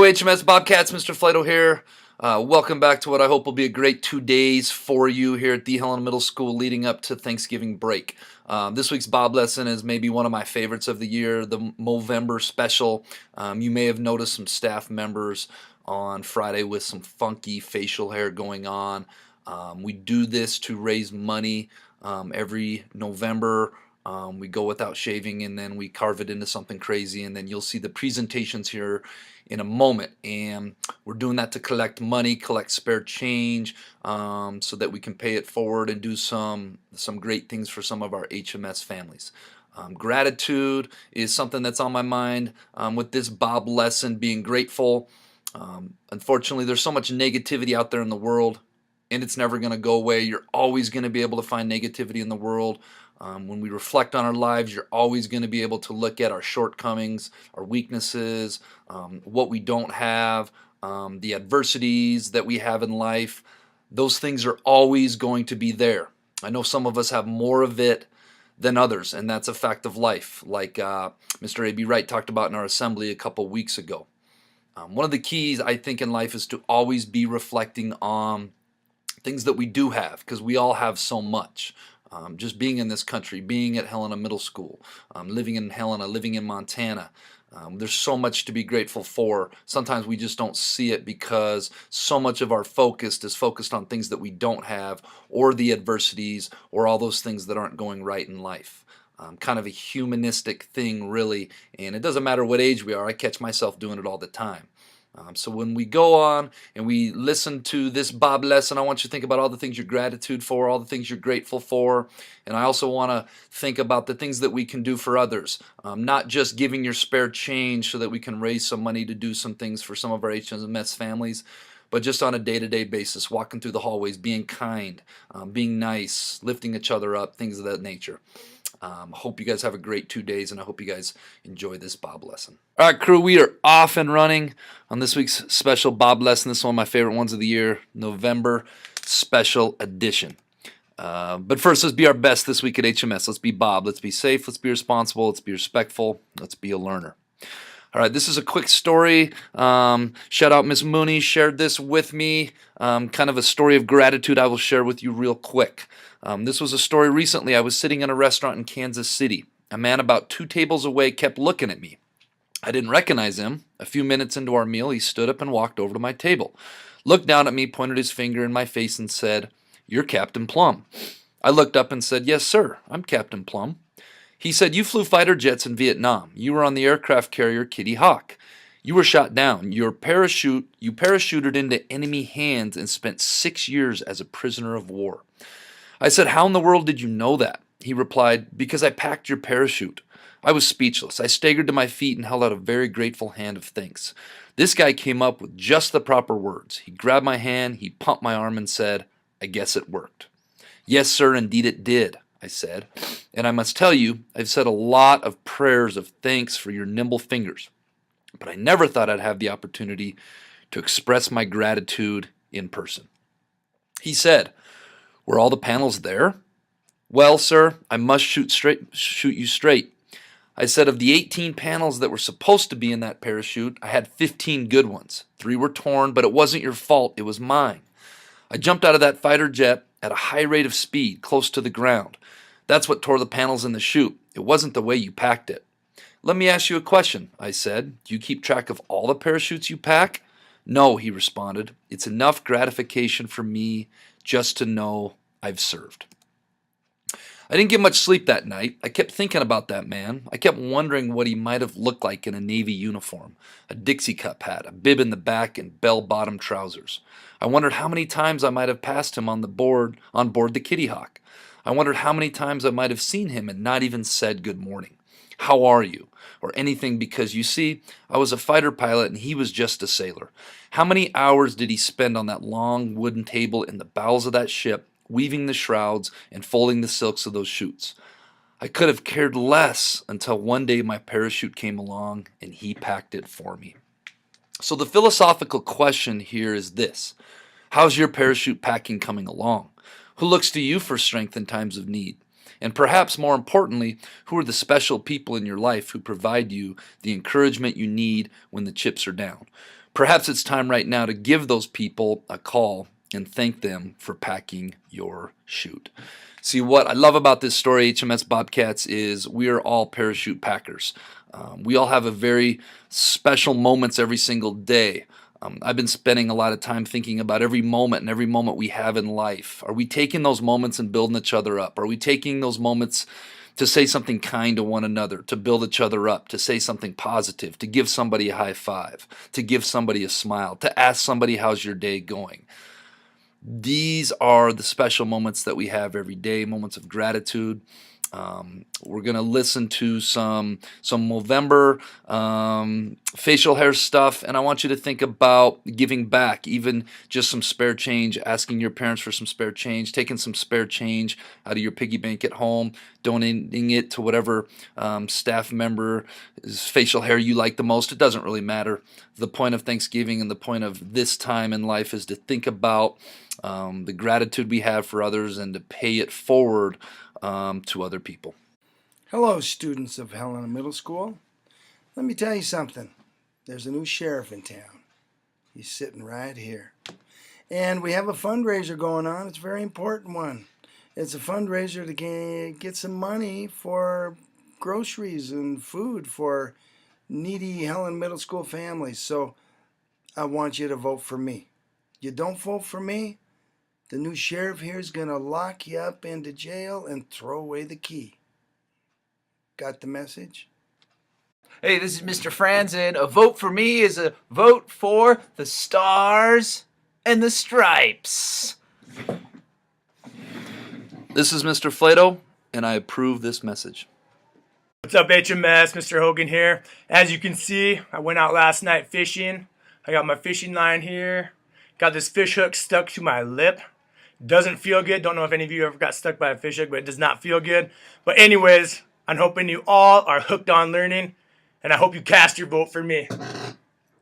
HMS Bobcats, Mr. Flighto here. Welcome back to what I hope will be a great 2 days for you here at the Helena Middle School leading up to Thanksgiving break. This week's Bob lesson is maybe one of my favorites of the year, the Movember Special. You may have noticed some staff members on Friday with some funky facial hair going on. We do this to raise money every November. We go without shaving and then we carve it into something crazy, and then you'll see the presentations here in a moment. And we're doing that to collect money, collect spare change, so that we can pay it forward and do some great things for some of our HMS families. Gratitude is something that's on my mind with this Bob lesson, being grateful. Unfortunately, there's so much negativity out there in the world, and it's never going to go away. You're always going to be able to find negativity in the world. When we reflect on our lives, you're always going to be able to look at our shortcomings, our weaknesses, what we don't have, the adversities that we have in life. Those things are always going to be there. I know some of us have more of it than others, and that's a fact of life, like Mr. A.B. Wright talked about in our assembly a couple weeks ago. One of the keys, I think, in life is to always be reflecting on things that we do have, because we all have so much. Just being in this country, being at Helena Middle School, living in Helena, living in Montana. There's so much to be grateful for. Sometimes we just don't see it because so much of our focus is focused on things that we don't have, or the adversities, or all those things that aren't going right in life. Kind of a humanistic thing, really, and it doesn't matter what age we are. I catch myself doing it all the time. So when we go on and we listen to this Bob lesson, I want you to think about all the things you're gratitude for, all the things you're grateful for, and I also want to think about the things that we can do for others. Not just giving your spare change so that we can raise some money to do some things for some of our HMS families, but just on a day-to-day basis, walking through the hallways, being kind, being nice, lifting each other up, things of that nature. Hope you guys have a great 2 days, and I hope you guys enjoy this Bob lesson. All right, crew, we are off and running on this week's special Bob lesson. This is one of my favorite ones of the year, November Special Edition. But first, let's be our best this week at HMS. Let's be Bob. Let's be safe. Let's be responsible. Let's be respectful. Let's be a learner. All right, this is a quick story. Shout out Miss Mooney, shared this with me. Kind of a story of gratitude I will share with you real quick. This was a story recently. I was sitting in a restaurant in Kansas City. A man about 2 tables away kept looking at me. I didn't recognize him. A few minutes into our meal, he stood up and walked over to my table, looked down at me, pointed his finger in my face, and said, "You're Captain Plum." I looked up and said, "Yes, sir, I'm Captain Plum." He said, "You flew fighter jets in Vietnam. You were on the aircraft carrier Kitty Hawk. You were shot down. You parachuted into enemy hands and spent 6 years as a prisoner of war." I said, "How in the world did you know that?" He replied, "Because I packed your parachute." I was speechless. I staggered to my feet and held out a very grateful hand of thanks. This guy came up with just the proper words. He grabbed my hand, he pumped my arm and said, "I guess it worked." "Yes, sir, indeed it did," I said. "And I must tell you, I've said a lot of prayers of thanks for your nimble fingers, but I never thought I'd have the opportunity to express my gratitude in person." He said, "Were all the panels there?" "Well, sir, I must shoot you straight." I said, "Of the 18 panels that were supposed to be in that parachute, I had 15 good ones. 3 were torn, but it wasn't your fault, it was mine. I jumped out of that fighter jet at a high rate of speed, close to the ground. That's what tore the panels in the chute. It wasn't the way you packed it." "Let me ask you a question," I said. "Do you keep track of all the parachutes you pack?" "No," he responded. "It's enough gratification for me just to know I've served." I didn't get much sleep that night. I kept thinking about that man. I kept wondering what he might have looked like in a Navy uniform, a Dixie cup hat, a bib in the back, and bell-bottom trousers. I wondered how many times I might have passed him on board the Kitty Hawk. I wondered how many times I might have seen him and not even said good morning, "How are you?" or anything, because you see, I was a fighter pilot and he was just a sailor. How many hours did he spend on that long wooden table in the bowels of that ship, weaving the shrouds and folding the silks of those chutes? I could have cared less until one day my parachute came along and he packed it for me. So the philosophical question here is this: how's your parachute packing coming along? Who looks to you for strength in times of need? And perhaps more importantly, who are the special people in your life who provide you the encouragement you need when the chips are down? Perhaps it's time right now to give those people a call and thank them for packing your chute. See, what I love about this story, HMS Bobcats, is we are all parachute packers. We all have a very special moments every single day. I've been spending a lot of time thinking about every moment and every moment we have in life. Are we taking those moments and building each other up? Are we taking those moments to say something kind to one another, to build each other up, to say something positive, to give somebody a high five, to give somebody a smile, to ask somebody, how's your day going? These are the special moments that we have every day, moments of gratitude. We're going to listen to some Movember facial hair stuff, and I want you to think about giving back, even just some spare change, asking your parents for some spare change, taking some spare change out of your piggy bank at home, donating it to whatever staff member's facial hair you like the most. It doesn't really matter. The point of Thanksgiving and the point of this time in life is to think about the gratitude we have for others and to pay it forward to other people. Hello, students of Helena Middle School. Let me tell you something. There's a new sheriff in town. He's sitting right here. And we have a fundraiser going on. It's a very important one. It's a fundraiser to get some money for groceries and food for needy Helena Middle School families. So I want you to vote for me. You don't vote for me, the new sheriff here is going to lock you up into jail and throw away the key. Got the message? Hey, this is Mr. Franzen. A vote for me is a vote for the stars and the stripes. This is Mr. Flato, and I approve this message. What's up, HMS? Mr. Hogan here. As you can see, I went out last night fishing. I got my fishing line here. Got this fish hook stuck to my lip. Doesn't feel good. Don't know if any of you ever got stuck by a fish hook, but it does not feel good. But anyways, I'm hoping you all are hooked on learning, and I hope you cast your vote for me.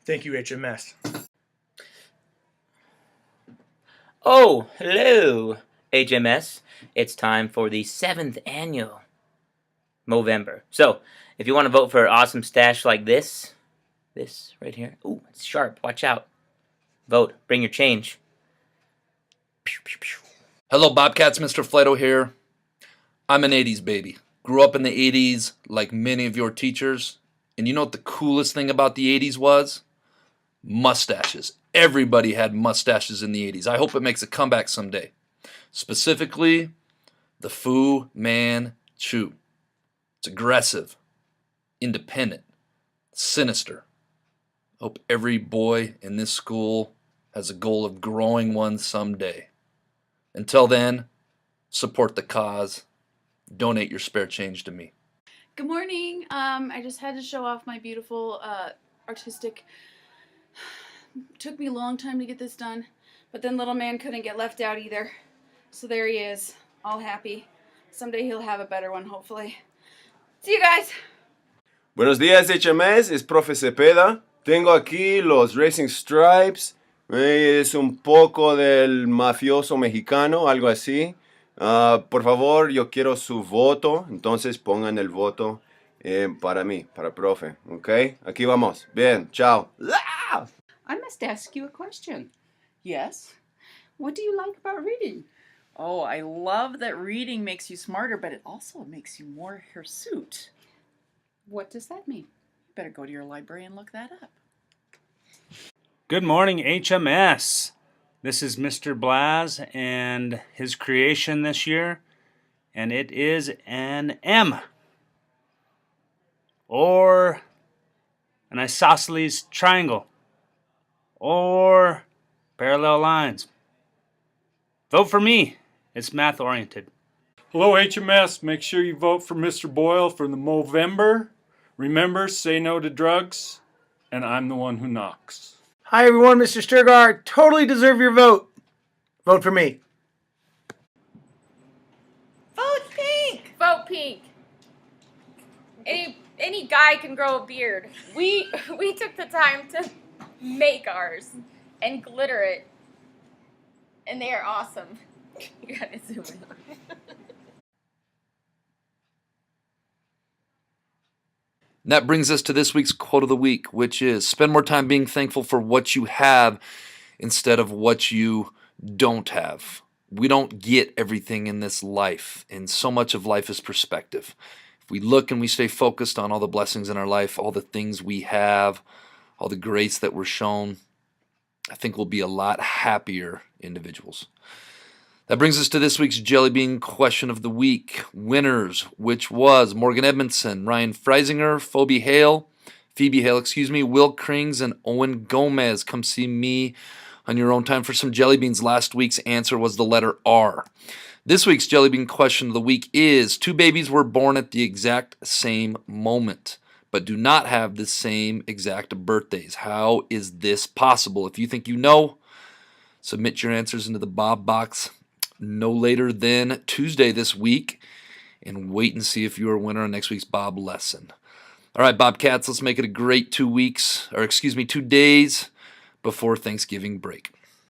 Thank you, HMS. Oh, hello, HMS. It's time for the 7th annual Movember. So, if you want to vote for an awesome stash like this right here. Ooh, it's sharp. Watch out. Vote. Bring your change. Pew, pew, pew. Hello, Bobcats. Mr. Flato here. I'm an 80s baby. Grew up in the 80s like many of your teachers. And you know what the coolest thing about the 80s was? Mustaches. Everybody had mustaches in the 80s. I hope it makes a comeback someday. Specifically, the Fu Manchu. It's aggressive, independent, sinister. I hope every boy in this school has a goal of growing one someday. Until then, support the cause. Donate your spare change to me. Good morning. I just had to show off my beautiful artistic. Took me a long time to get this done, but then little man couldn't get left out either. So there he is, all happy. Someday he'll have a better one, hopefully. See you guys. Buenos días, HMS. Es Profe Cepeda. Tengo aquí los Racing Stripes. Es un poco del mafioso mexicano, algo así. Por favor, yo quiero su voto. Entonces pongan el voto para mí, para profe. ¿Ok? Aquí vamos. Bien, chao. I must ask you a question. Yes? What do you like about reading? Oh, I love that reading makes you smarter, but it also makes you more hirsute. What does that mean? You better go to your library and look that up. Good morning, HMS. This is Mr. Blaz and his creation this year, and it is an M, or an isosceles triangle, or parallel lines. Vote for me. It's math-oriented. Hello, HMS. Make sure you vote for Mr. Boyle for the Movember. Remember, say no to drugs, and I'm the one who knocks. Hi, everyone. Mr. Sturgar. Totally deserve your vote. Vote for me. Vote pink. Vote pink. Any guy can grow a beard. We took the time to make ours and glitter it, and they are awesome. You gotta zoom in. And that brings us to this week's quote of the week, which is, spend more time being thankful for what you have instead of what you don't have. We don't get everything in this life, and so much of life is perspective. If we look and we stay focused on all the blessings in our life, all the things we have, all the grace that we're shown, I think we'll be a lot happier individuals. That brings us to this week's JellyBean question of the week. Winners, which was Morgan Edmondson, Ryan Freisinger, Phoebe Hale, Will Krings, and Owen Gomez. Come see me on your own time for some JellyBeans. Last week's answer was the letter R. This week's JellyBean question of the week is, two babies were born at the exact same moment, but do not have the same exact birthdays. How is this possible? If you think you know, submit your answers into the Bob box no later than Tuesday this week, and wait and see if you're a winner on next week's Bob lesson. All right, Bobcats, let's make it a great 2 days before Thanksgiving break.